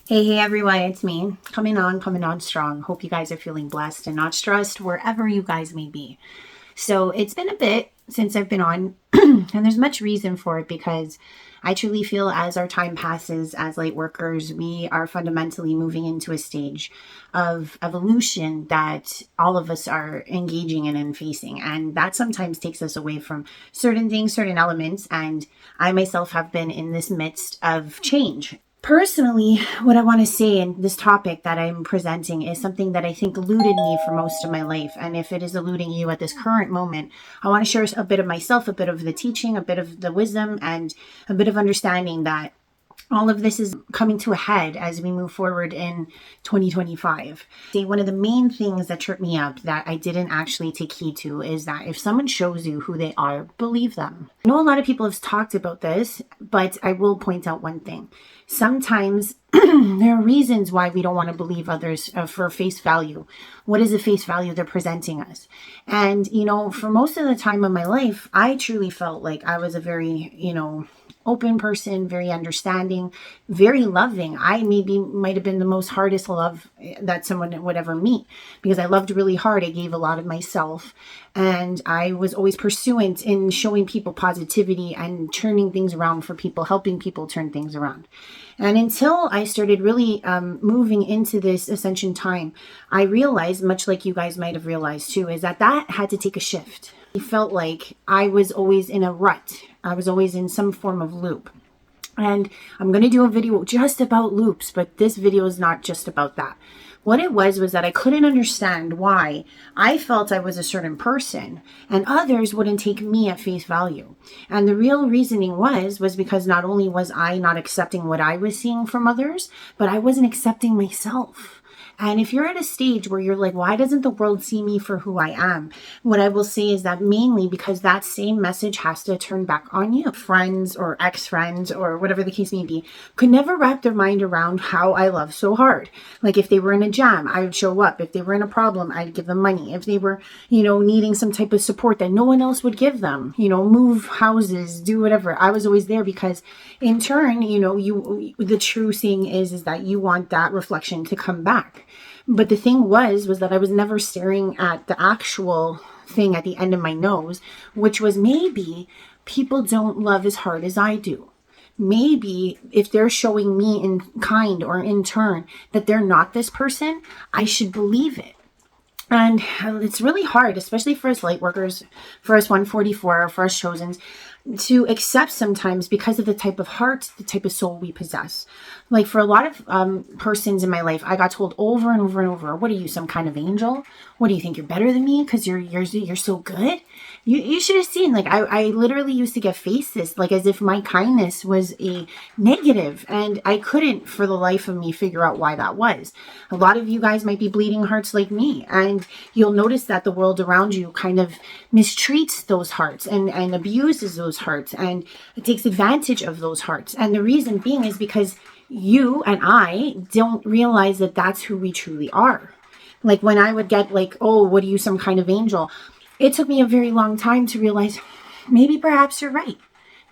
Hey everyone, it's me coming on strong. Hope you guys are feeling blessed and not stressed wherever you guys may be. So it's been a bit since I've been on, and there's much reason for it because I truly feel as our time passes as light workers, we are fundamentally moving into a stage of evolution that all of us are engaging in and facing. And that sometimes takes us away from certain things, certain elements. And I myself have been in this midst of change. Personally, what I want to say in this topic that I'm presenting is something that I think eluded me for most of my life. And if it is eluding you at this current moment, I want to share a bit of myself, a bit of the teaching, a bit of the wisdom, and a bit of understanding that all of this is coming to a head as we move forward in 2025. See, one of the main things that tripped me up that I didn't actually take heed to is that if someone shows you who they are, believe them. I know a lot of people have talked about this, but I will point out one thing. Sometimes there are reasons why we don't want to believe others for face value. What is the face value they're presenting us? And, for most of the time of my life, I truly felt like I was a very, open person, very understanding, very loving. I might have been the most hardest love that someone would ever meet because I loved really hard. I gave a lot of myself and I was always pursuant in showing people positivity and turning things around for people, helping people turn things around. And until I started really moving into this ascension time, I realized, much like you guys might have realized too, is that had to take a shift. I felt like I was always in a rut. I was always in some form of loop. And I'm going to do a video just about loops, but this video is not just about that. What it was that I couldn't understand why I felt I was a certain person and others wouldn't take me at face value. And the real reasoning was because not only was I not accepting what I was seeing from others, but I wasn't accepting myself. And if you're at a stage where you're like, why doesn't the world see me for who I am? What I will say is that mainly because that same message has to turn back on you. Friends or ex-friends or whatever the case may be could never wrap their mind around how I love so hard. Like if they were in a jam, I would show up. If they were in a problem, I'd give them money. If they were, needing some type of support that no one else would give them, move houses, do whatever, I was always there because in turn, the true saying is that you want that reflection to come back. But the thing was that I was never staring at the actual thing at the end of my nose, which was maybe people don't love as hard as I do. Maybe if they're showing me in kind or in turn that they're not this person, I should believe it. And it's really hard, especially for us light workers, for us 144, for us chosens, to accept sometimes because of the type of heart, the type of soul we possess. Like for a lot of persons in my life, I got told over and over and over, what are you, some kind of angel? What do you think, you're better than me because you're so good? You should have seen, like I literally used to get faces like as if my kindness was a negative, and I couldn't for the life of me figure out why that was. A lot of you guys might be bleeding hearts like me, and you'll notice that the world around you kind of mistreats those hearts and abuses those hearts and takes advantage of those hearts. And the reason being is because you and I don't realize that that's who we truly are. Like when I would get like, oh, what are you, some kind of angel? It took me a very long time to realize maybe perhaps you're right.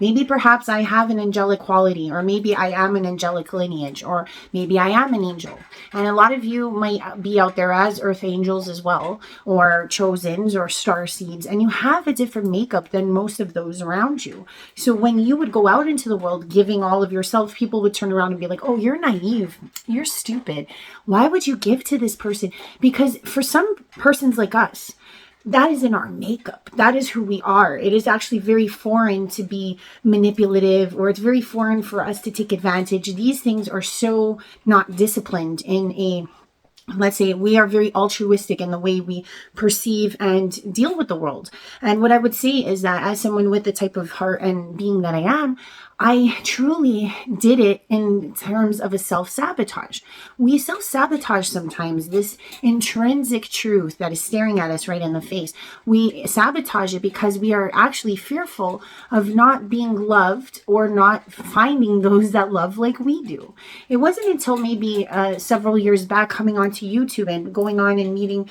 Maybe perhaps I have an angelic quality, or maybe I am an angelic lineage, or maybe I am an angel. And a lot of you might be out there as earth angels as well, or chosens or star seeds, and you have a different makeup than most of those around you. So when you would go out into the world giving all of yourself, people would turn around and be like, oh, you're naive. You're stupid. Why would you give to this person? Because for some persons like us, that is in our makeup. That is who we are. It is actually very foreign to be manipulative, or it's very foreign for us to take advantage. These things are so not disciplined in a, let's say, we are very altruistic in the way we perceive and deal with the world. And what I would say is that as someone with the type of heart and being that I am, I truly did it in terms of a self-sabotage. We self-sabotage sometimes this intrinsic truth that is staring at us right in the face. We sabotage it because we are actually fearful of not being loved or not finding those that love like we do. It wasn't until maybe several years back coming onto onto YouTube and going on and meeting,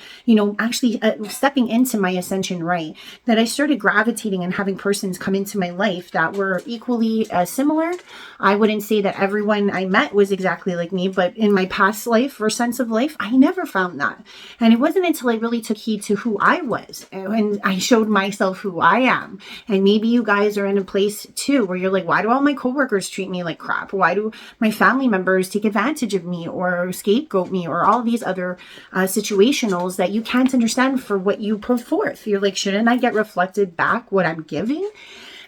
actually stepping into my ascension right, that I started gravitating and having persons come into my life that were equally similar. I wouldn't say that everyone I met was exactly like me, but in my past life or sense of life, I never found that. And it wasn't until I really took heed to who I was and I showed myself who I am. And maybe you guys are in a place too where you're like, why do all my coworkers treat me like crap? Why do my family members take advantage of me or scapegoat me or all these other situationals that you can't understand for what you put forth? You're like, shouldn't I get reflected back what I'm giving?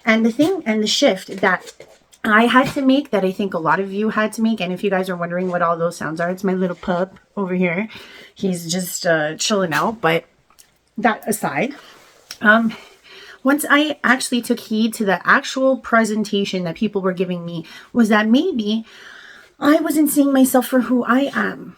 And the thing and the shift that I had to make, that I think a lot of you had to make, and if you guys are wondering what all those sounds are, it's my little pup over here. He's just chilling out. But that aside, once I actually took heed to the actual presentation that people were giving me, was that maybe I wasn't seeing myself for who I am.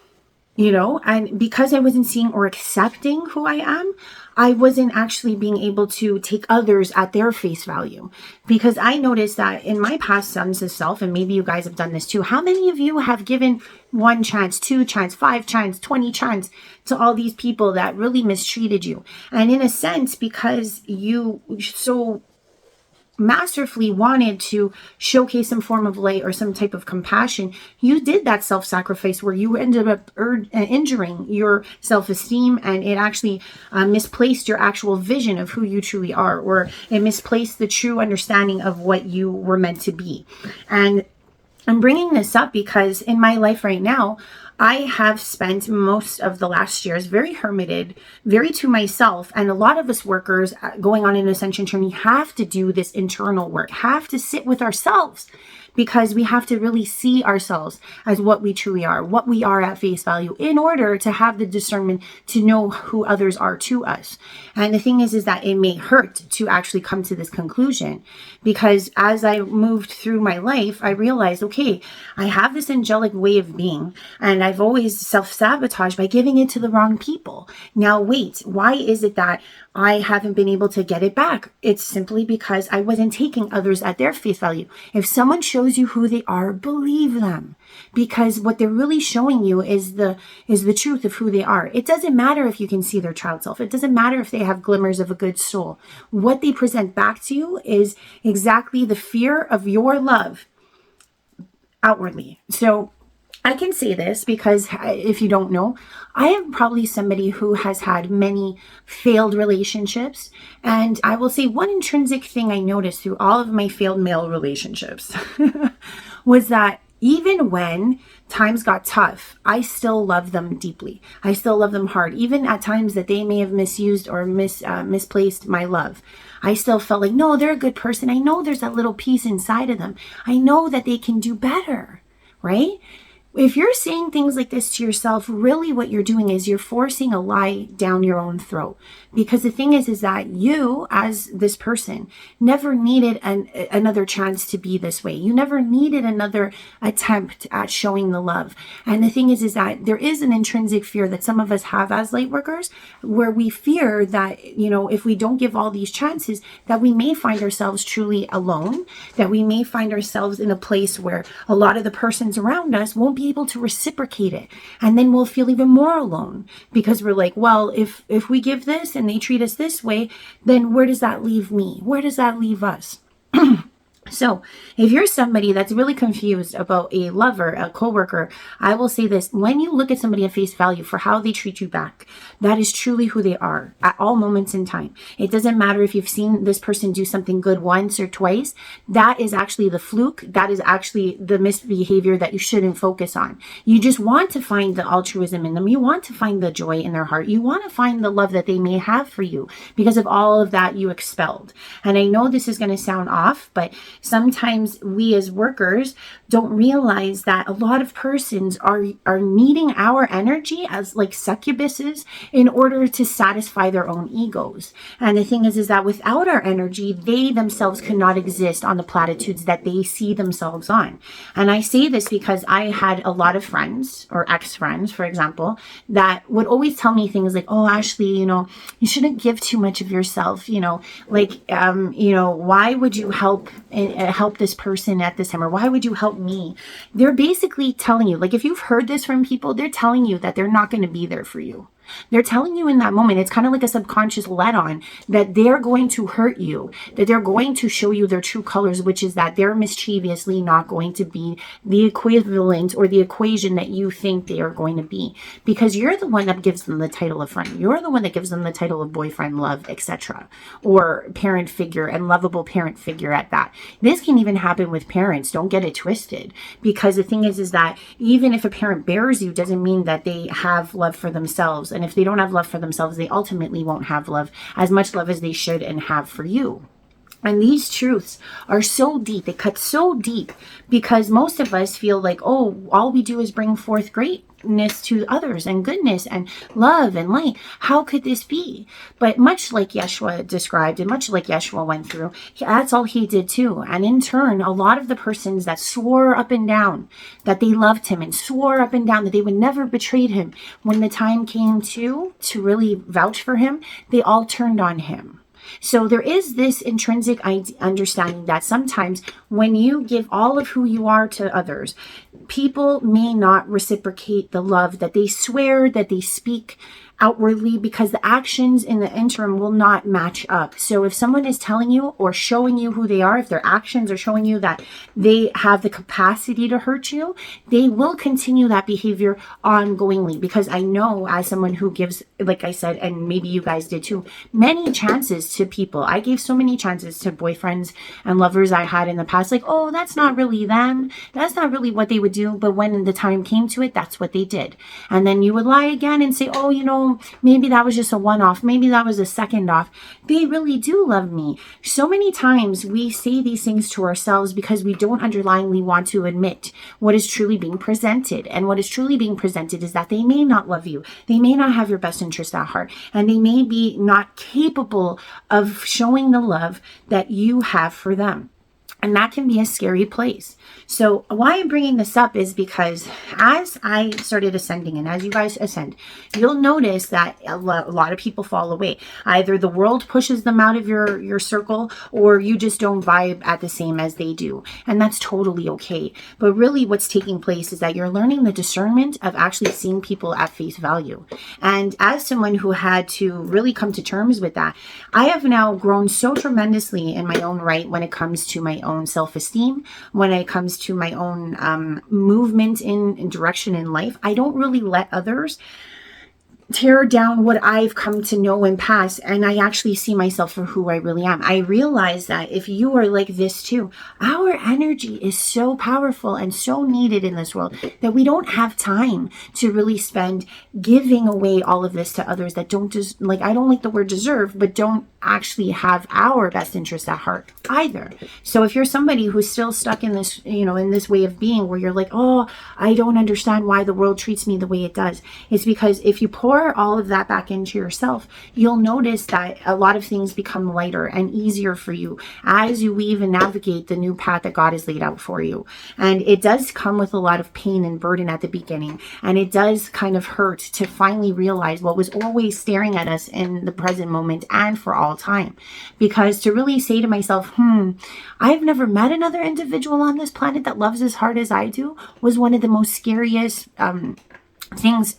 And because I wasn't seeing or accepting who I am, I wasn't actually being able to take others at their face value. Because I noticed that in my past sons of self, and maybe you guys have done this too, how many of you have given 1 chance, 2 chance, 5 chance, 20 chance to all these people that really mistreated you? And in a sense, because you so masterfully wanted to showcase some form of light or some type of compassion, you did that self-sacrifice where you ended up injuring your self-esteem, and it actually misplaced your actual vision of who you truly are, or it misplaced the true understanding of what you were meant to be. And I'm bringing this up because in my life right now, I have spent most of the last years very hermited, very to myself. And a lot of us workers going on an ascension journey have to do this internal work, have to sit with ourselves, because we have to really see ourselves as what we truly are, what we are at face value, in order to have the discernment to know who others are to us. And the thing is that it may hurt to actually come to this conclusion, because as I moved through my life, I realized, okay, I have this angelic way of being, and I've always self-sabotaged by giving it to the wrong people. Now, wait, why is it that I haven't been able to get it back? It's simply because I wasn't taking others at their face value. If someone shows you who they are, believe them, because what they're really showing you is the truth of who they are. It doesn't matter if you can see their child self. It doesn't matter if they have glimmers of a good soul. What they present back to you is exactly the fear of your love outwardly. So I can say this because if you don't know, I am probably somebody who has had many failed relationships. And I will say one intrinsic thing I noticed through all of my failed male relationships was that even when times got tough, I still love them deeply. I still love them hard. Even at times that they may have misused or misplaced my love, I still felt like, no, they're a good person. I know there's that little piece inside of them. I know that they can do better, right? If you're saying things like this to yourself, really what you're doing is you're forcing a lie down your own throat. Because the thing is that you, as this person, never needed another chance to be this way. You never needed another attempt at showing the love. And the thing is that there is an intrinsic fear that some of us have as light workers, where we fear that, if we don't give all these chances, that we may find ourselves truly alone, that we may find ourselves in a place where a lot of the persons around us won't be able to reciprocate it, and then we'll feel even more alone, because we're like, well, if we give this and they treat us this way, then where does that leave me? Where does that leave us? So if you're somebody that's really confused about a lover, a coworker, I will say this: when you look at somebody at face value for how they treat you back, that is truly who they are at all moments in time. It doesn't matter if you've seen this person do something good once or twice. That is actually the fluke. That is actually the misbehavior that you shouldn't focus on. You just want to find the altruism in them. You want to find the joy in their heart. You want to find the love that they may have for you, because of all of that you expelled. And I know this is going to sound off, but sometimes we as workers don't realize that a lot of persons are needing our energy as like succubuses in order to satisfy their own egos. And the thing is that without our energy, they themselves cannot exist on the platitudes that they see themselves on. And I say this because I had a lot of friends, or ex-friends, for example, that would always tell me things like, oh, Ashley, you shouldn't give too much of yourself, why would you help help this person at this time? Or why would you help me? They're basically telling you, like, if you've heard this from people, they're telling you that they're not going to be there for you. They're telling you in that moment, it's kind of like a subconscious let on, that they're going to hurt you, that they're going to show you their true colors, which is that they're mischievously not going to be the equivalent or the equation that you think they are going to be, because you're the one that gives them the title of friend. You're the one that gives them the title of boyfriend, love, etc., or parent figure, and lovable parent figure at that. This can even happen with parents. Don't get it twisted, because the thing is that even if a parent bears you, doesn't mean that they have love for themselves. And if they don't have love for themselves, they ultimately won't have love, as much love as they should and have for you. And these truths are so deep, they cut so deep, because most of us feel like, oh, all we do is bring forth greatness to others and goodness and love and light. How could this be? But much like Yeshua described, and much like Yeshua went through, that's all he did too. And in turn, a lot of the persons that swore up and down that they loved him, and swore up and down that they would never betray him, when the time came to really vouch for him, they all turned on him. So there is this intrinsic understanding that sometimes when you give all of who you are to others, people may not reciprocate the love that they swear, that they speak outwardly, because the actions in the interim will not match up. So if someone is telling you or showing you who they are, if their actions are showing you that they have the capacity to hurt you, they will continue that behavior ongoingly. Because I know, as someone who gives, like I said, and maybe you guys did too, many chances to people. I gave so many chances to boyfriends and lovers I had in the past, like, oh, that's not really them. That's not really what they would do. But when the time came to it, that's what they did. And then you would lie again and say, oh, maybe that was just a one-off. Maybe that was a second off. They really do love me. So many times we say these things to ourselves because we don't underlyingly want to admit what is truly being presented. And what is truly being presented is that they may not love you. They may not have your best interest at heart. And they may be not capable of showing the love that you have for them. And that can be a scary place. So why I'm bringing this up is because as I started ascending, and as you guys ascend, you'll notice that a lot of people fall away. Either the world pushes them out of your circle, or you just don't vibe at the same as they do. And that's totally okay. But really what's taking place is that you're learning the discernment of actually seeing people at face value. And as someone who had to really come to terms with that, I have now grown so tremendously in my own right when it comes to my own self-esteem, when it comes to my own movement in direction in life. I don't really let others tear down what I've come to know and pass, and I actually see myself for who I really am. I realize that if you are like this too, our energy is so powerful and so needed in this world that we don't have time to really spend giving away all of this to others that don't just, like, I don't like the word deserve, but don't actually have our best interest at heart either. So if you're somebody who's still stuck in this, in this way of being where you're like, oh, I don't understand why the world treats me the way it does, it's because if you pour all of that back into yourself, you'll notice that a lot of things become lighter and easier for you as you weave and navigate the new path that God has laid out for you. And it does come with a lot of pain and burden at the beginning. And it does kind of hurt to finally realize what was always staring at us in the present moment and for all time. Because to really say to myself, I've never met another individual on this planet that loves as hard as I do, was one of the most scariest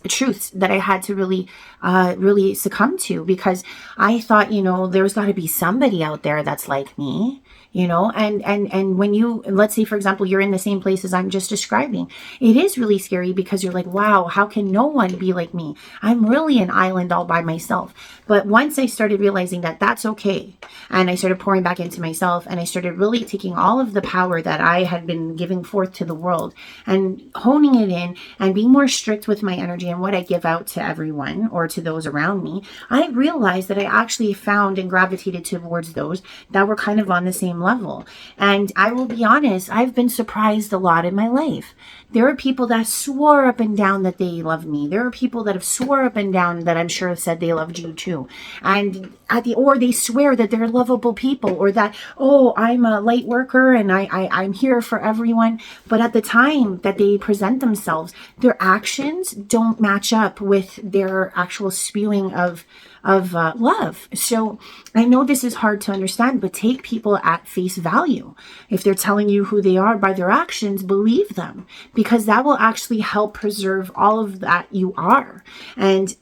truths that I had to really succumb to, because I thought, there's got to be somebody out there that's like me, and when you, let's say, for example, you're in the same place as I'm just describing, it is really scary because you're like, wow, how can no one be like me? I'm really an island all by myself. But once I started realizing that that's okay, and I started pouring back into myself, and I started really taking all of the power that I had been giving forth to the world and honing it in and being more strict with my energy and what I give out to everyone or to those around me, I realized that I actually found and gravitated towards those that were kind of on the same level. And I will be honest, I've been surprised a lot in my life. There are people that swore up and down that they love me. There are people that have swore up and down that I'm sure said they loved you too. And or they swear that they're lovable people, or that, oh, I'm a light worker and I'm here for everyone. But at the time that they present themselves, their actions don't match up with their actual spewing of love. So I know this is hard to understand, but take people at face value. If they're telling you who they are by their actions, believe them, because that will actually help preserve all of that you are. And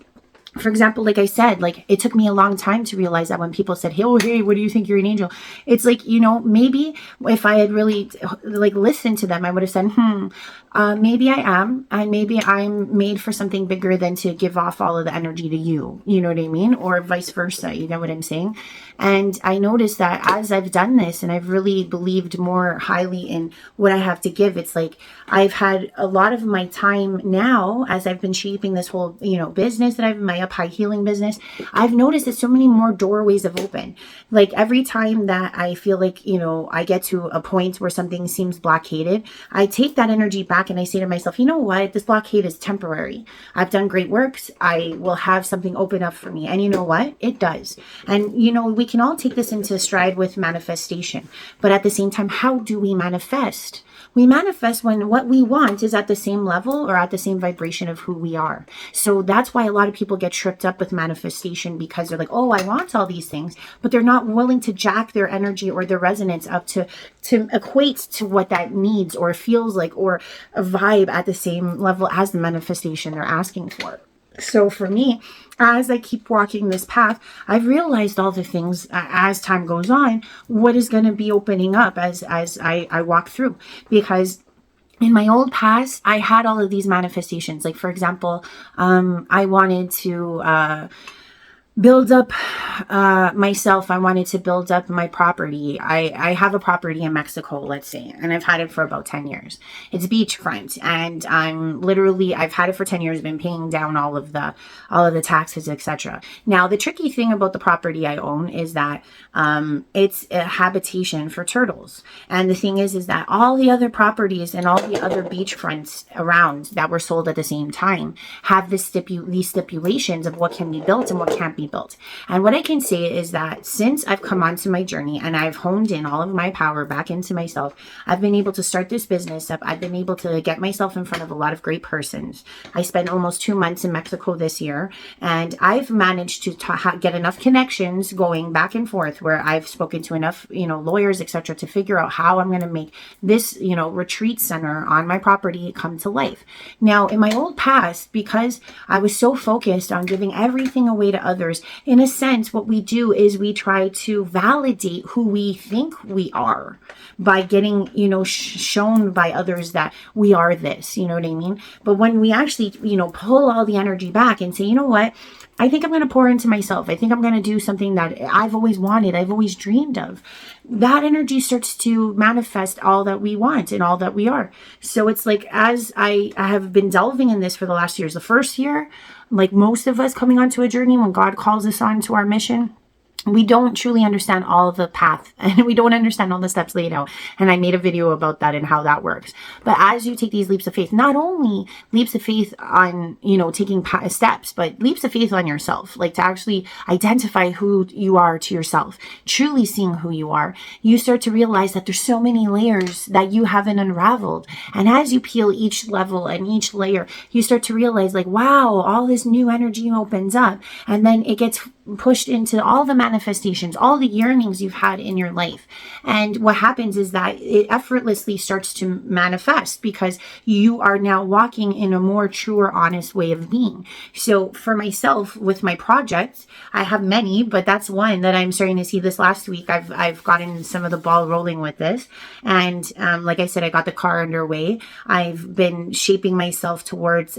for example, like I said, like it took me a long time to realize that when people said, hey, oh, hey, what do you think, you're an angel? It's like, maybe if I had really like listened to them, I would have said, maybe I am, and maybe I'm made for something bigger than to give off all of the energy to you. You know what I mean? Or vice versa. You know what I'm saying? And I noticed that as I've done this and I've really believed more highly in what I have to give, it's like I've had a lot of my time now as I've been shaping this whole, business that I've my up high healing business. I've noticed that so many more doorways have opened. Like every time that I feel like, I get to a point where something seems blockaded, I take that energy back and I say to myself, you know what? This blockade is temporary. I've done great works. I will have something open up for me. And you know what? It does. And, we can all take this into stride with manifestation. But at the same time, how do we manifest? We manifest when what we want is at the same level or at the same vibration of who we are. So that's why a lot of people get tripped up with manifestation, because they're like, oh, I want all these things, but they're not willing to jack their energy or their resonance up to equate to what that needs or feels like, or a vibe at the same level as the manifestation they're asking for. So for me, as I keep walking this path, I've realized all the things as time goes on, what is going to be opening up as I walk through. Because in my old past, I had all of these manifestations. Like, for example, I wanted to build up myself. I wanted to build up my property. I have a property in Mexico, let's say, and I've had it for about 10 years. It's beachfront, and I've had it for 10 years, been paying down all of the taxes, etc. Now, the tricky thing about the property I own is that it's a habitation for turtles. And the thing is that all the other properties and all the other beachfronts around that were sold at the same time have these stipulations of what can be built and what can't be built. And what I can say is that since I've come onto my journey and I've honed in all of my power back into myself, I've been able to start this business up. I've been able to get myself in front of a lot of great persons. I spent almost 2 months in Mexico this year, and I've managed to get enough connections going back and forth where I've spoken to enough, lawyers, etc., to figure out how I'm going to make this, retreat center on my property come to life. Now, in my old past, because I was so focused on giving everything away to others, in a sense, what we do is we try to validate who we think we are by getting, shown by others that we are this, you know what I mean? But when we actually, pull all the energy back and say, you know what? I think I'm going to pour into myself. I think I'm going to do something that I've always wanted, I've always dreamed of. That energy starts to manifest all that we want and all that we are. So it's like, as I have been delving in this for the last years, the first year, like most of us coming onto a journey, when God calls us on to our mission, we don't truly understand all of the path, and we don't understand all the steps laid out. And I made a video about that and how that works. But as you take these leaps of faith, not only leaps of faith on, taking steps, but leaps of faith on yourself, like to actually identify who you are to yourself, truly seeing who you are, you start to realize that there's so many layers that you haven't unraveled. And as you peel each level and each layer, you start to realize like, wow, all this new energy opens up, and then it gets pushed into all the manifestations, all the yearnings you've had in your life. And what happens is that it effortlessly starts to manifest because you are now walking in a more truer, honest way of being. So for myself, with my projects, I have many, but that's one that I'm starting to see this last week. I've gotten some of the ball rolling with this. And like I said, I got the car underway. I've been shaping myself towards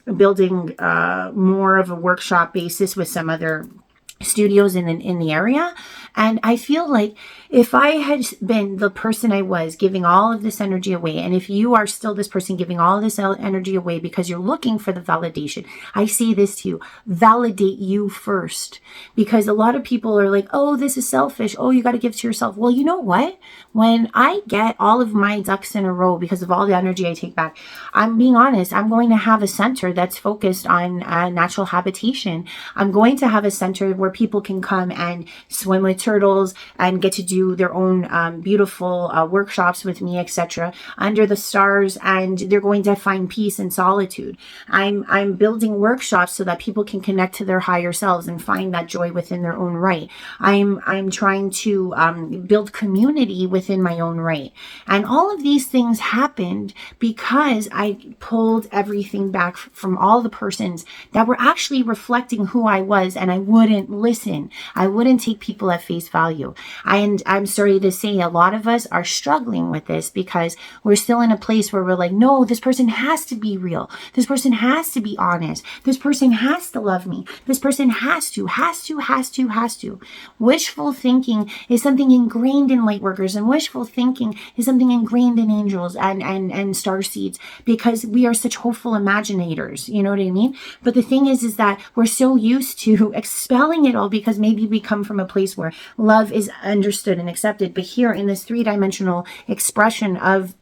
building more of a workshop basis with some other studios in the area. And I feel like if I had been the person I was, giving all of this energy away, and if you are still this person giving all of this energy away because you're looking for the validation, I say this to you: validate you first. Because a lot of people are like, oh, this is selfish. Oh, you got to give to yourself. Well, you know what? When I get all of my ducks in a row because of all the energy I take back, I'm being honest, I'm going to have a center that's focused on natural habitation. I'm going to have a center where where people can come and swim with turtles and get to do their own beautiful workshops with me, etc., under the stars, and they're going to find peace and solitude. I'm building workshops so that people can connect to their higher selves and find that joy within their own right. I'm trying to build community within my own right. And all of these things happened because I pulled everything back from all the persons that were actually reflecting who I was, and I wouldn't listen. I wouldn't take people at face value. And I'm sorry to say, a lot of us are struggling with this because we're still in a place where we're like, no, this person has to be real. This person has to be honest. This person has to love me. This person has to. Wishful thinking is something ingrained in light workers, and wishful thinking is something ingrained in angels and star seeds, because we are such hopeful imaginators. You know what I mean? But the thing is that we're so used to expelling it all because maybe we come from a place where love is understood and accepted. But here in this three-dimensional expression of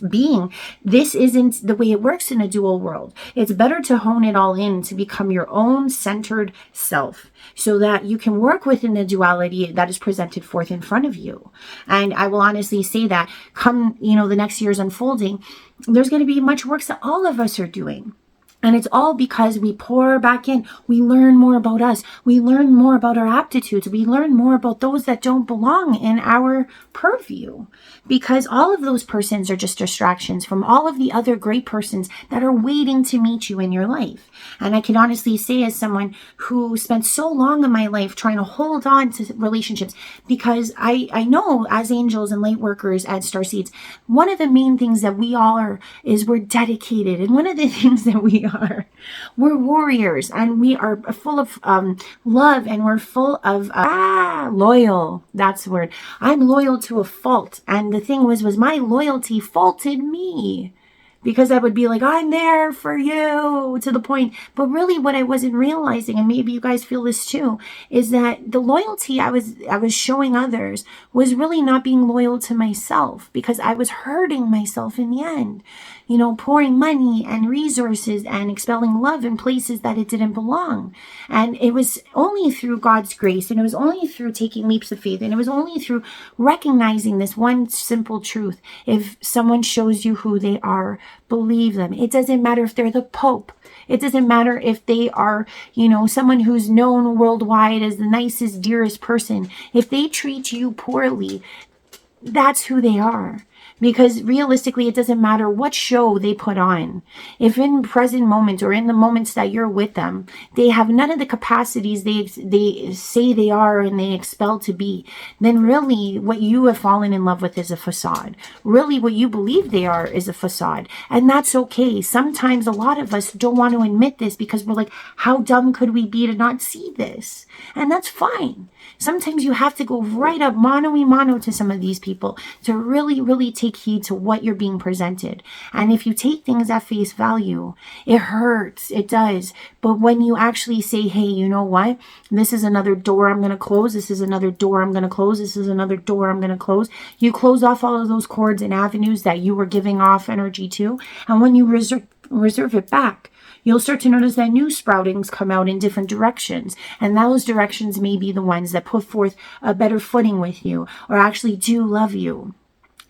being, this isn't the way it works in a dual world. It's better to hone it all in to become your own centered self, so that you can work within the duality that is presented forth in front of you. And I will honestly say that come, the next year's unfolding, there's going to be much work that all of us are doing. And it's all because we pour back in. We learn more about us. We learn more about our aptitudes. We learn more about those that don't belong in our purview. Because all of those persons are just distractions from all of the other great persons that are waiting to meet you in your life. And I can honestly say, as someone who spent so long in my life trying to hold on to relationships, because I know as angels and light workers at Starseeds, one of the main things that we all are is we're dedicated. And one of the things that we're warriors, and we are full of love, and we're full of loyal. That's the word. I'm loyal to a fault. And the thing was my loyalty faulted me, because I would be like, I'm there for you to the point. But really what I wasn't realizing, and maybe you guys feel this too, is that the loyalty I was showing others was really not being loyal to myself, because I was hurting myself in the end. Pouring money and resources and expelling love in places that it didn't belong. And it was only through God's grace, and it was only through taking leaps of faith, and it was only through recognizing this one simple truth. If someone shows you who they are, believe them. It doesn't matter if they're the Pope. It doesn't matter if they are, someone who's known worldwide as the nicest, dearest person. If they treat you poorly, that's who they are. Because realistically, it doesn't matter what show they put on. If in present moments or in the moments that you're with them, they have none of the capacities they say they are and they expel to be, then really what you have fallen in love with is a facade. Really what you believe they are is a facade. And that's okay. Sometimes a lot of us don't want to admit this because we're like, how dumb could we be to not see this? And that's fine. Sometimes you have to go right up mano to some of these people to really, really take heed to what you're being presented. And if you take things at face value, it hurts. It does. But when you actually say, hey, you know what? This is another door I'm going to close. This is another door I'm going to close. This is another door I'm going to close. You close off all of those cords and avenues that you were giving off energy to. And when you reserve it back, you'll start to notice that new sproutings come out in different directions. And those directions may be the ones that put forth a better footing with you, or actually do love you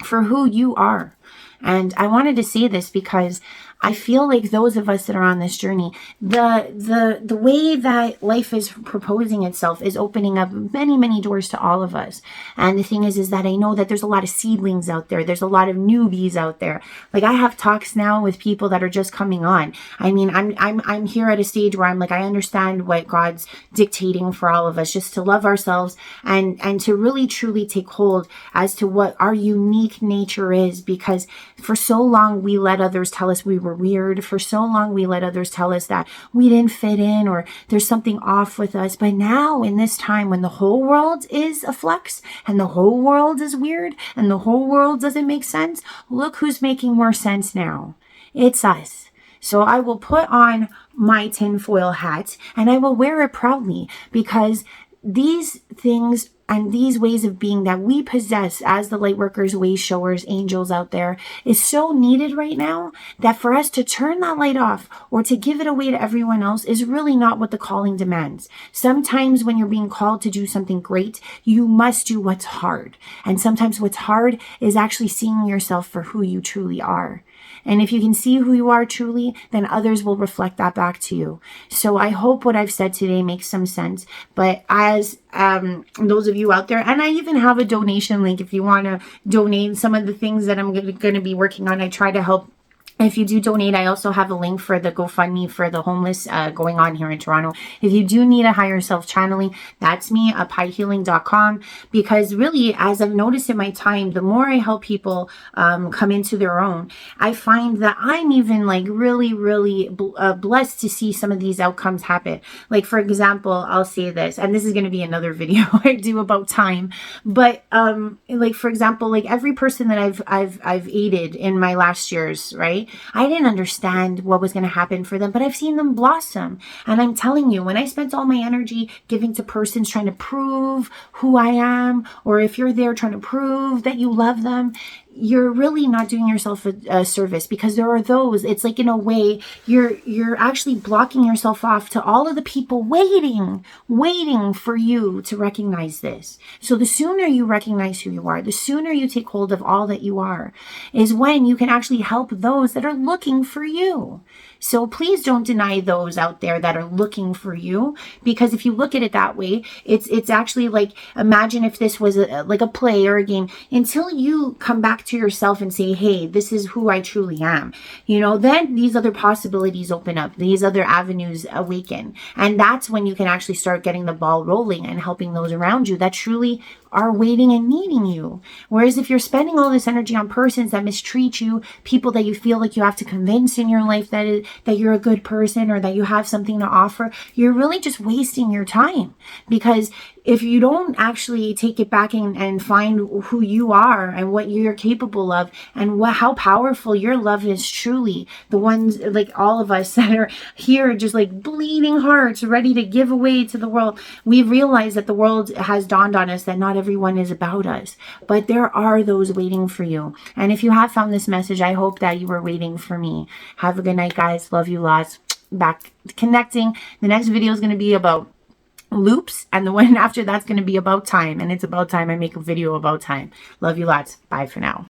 for who you are. And I wanted to say this because I feel like those of us that are on this journey, the way that life is proposing itself is opening up many, many doors to all of us. And the thing is that I know that there's a lot of seedlings out there. There's a lot of newbies out there. Like, I have talks now with people that are just coming on. I mean, I'm here at a stage where I'm like, I understand what God's dictating for all of us, just to love ourselves and to really truly take hold as to what our unique nature is. Because for so long we let others tell us we were weird. For so long we let others tell us that we didn't fit in, or there's something off with us. But now, in this time when the whole world is a flux and the whole world is weird and the whole world doesn't make sense, look who's making more sense now. It's us. So I will put on my tinfoil hat and I will wear it proudly, because these things and these ways of being that we possess as the light workers, way showers, angels out there is so needed right now that for us to turn that light off or to give it away to everyone else is really not what the calling demands. Sometimes when you're being called to do something great, you must do what's hard. And sometimes what's hard is actually seeing yourself for who you truly are. And if you can see who you are truly, then others will reflect that back to you. So I hope what I've said today makes some sense. But as those of you out there, and I even have a donation link if you want to donate some of the things that I'm going to be working on. I try to help. If you do donate, I also have a link for the GoFundMe for the homeless going on here in Toronto. If you do need a higher self channeling, that's me, uphighhealing.com. Because really, as I've noticed in my time, the more I help people come into their own, I find that I'm even like really, really blessed to see some of these outcomes happen. Like, for example, I'll say this, and this is going to be another video I do about time. But like, for example, like every person that I've aided in my last years, right? I didn't understand what was going to happen for them, but I've seen them blossom. And I'm telling you, when I spent all my energy giving to persons trying to prove who I am, or if you're there trying to prove that you love them, you're really not doing yourself a service, because there are those, it's like in a way you're actually blocking yourself off to all of the people waiting for you to recognize this. So the sooner you recognize who you are, the sooner you take hold of all that you are, is when you can actually help those that are looking for you. So please don't deny those out there that are looking for you, because if you look at it that way, it's actually like, imagine if this was like a play or a game. Until you come back to yourself and say, hey, this is who I truly am, then these other possibilities open up, these other avenues awaken. And that's when you can actually start getting the ball rolling and helping those around you that truly are waiting and needing you. Whereas if you're spending all this energy on persons that mistreat you, people that you feel like you have to convince in your life that you're a good person or that you have something to offer, you're really just wasting your time. Because if you don't actually take it back and find who you are and what you're capable of and how powerful your love is truly, the ones like all of us that are here just like bleeding hearts ready to give away to the world, we've realized that the world has dawned on us that not everyone is about us, but there are those waiting for you. And if you have found this message, I hope that you were waiting for me. Have a good night, guys. Love you lots. Back connecting. The next video is going to be about loops, and the one after that's going to be about time, and it's about time I make a video about time. Love you lots. Bye for now.